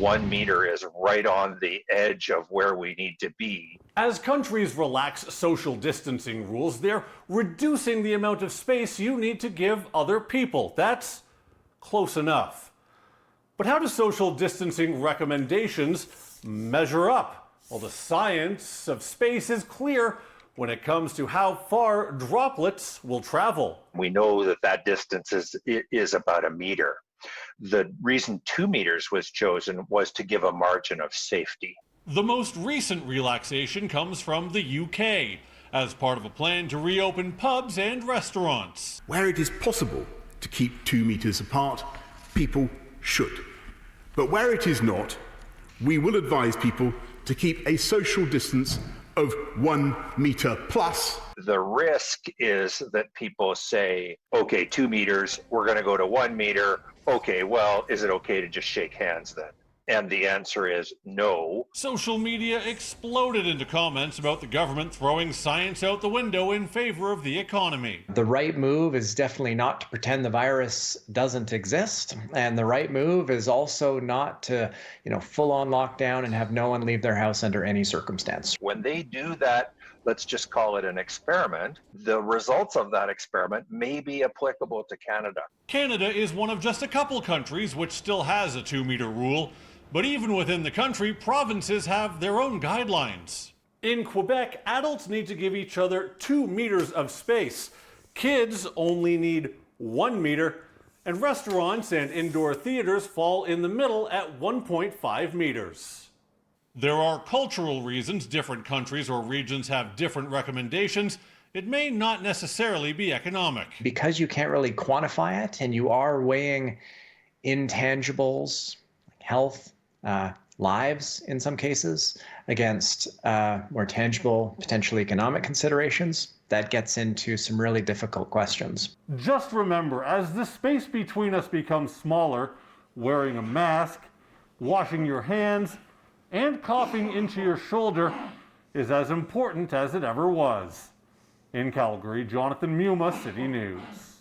1 meter is right on the edge of where we need to be. As countries relax social distancing rules, they're reducing the amount of space you need to give other people. That's close enough. But how do social distancing recommendations measure up? Well, the science of space is clear when it comes to how far droplets will travel. We know that that distance is about 1 meter. The reason 2 meters was chosen was to give a margin of safety. The most recent relaxation comes from the UK as part of a plan to reopen pubs and restaurants. Where it is possible to keep 2 meters apart, people should. But where it is not, we will advise people to keep a social distance of 1 meter plus. The risk is that people say, okay, 2 meters, we're going to go to 1 meter. Okay, well, is it okay to just shake hands then? And the answer is no. Social media exploded into comments about the government throwing science out the window in favor of the economy. The right move is definitely not to pretend the virus doesn't exist. And the right move is also not to, full on lockdown and have no one leave their house under any circumstance. When they do that, let's just call it an experiment, the results of that experiment may be applicable to Canada. Canada is one of just a couple countries which still has a 2-meter rule. But even within the country, provinces have their own guidelines. In Quebec, adults need to give each other 2 meters of space. Kids only need 1 meter, and restaurants and indoor theaters fall in the middle at 1.5 meters. There are cultural reasons different countries or regions have different recommendations. It may not necessarily be economic. Because you can't really quantify it, and you are weighing intangibles, like health, lives in some cases, against more tangible, potentially economic considerations, that gets into some really difficult questions. Just remember, as the space between us becomes smaller, wearing a mask, washing your hands, and coughing into your shoulder is as important as it ever was. In Calgary, Jonathan Muma, City News.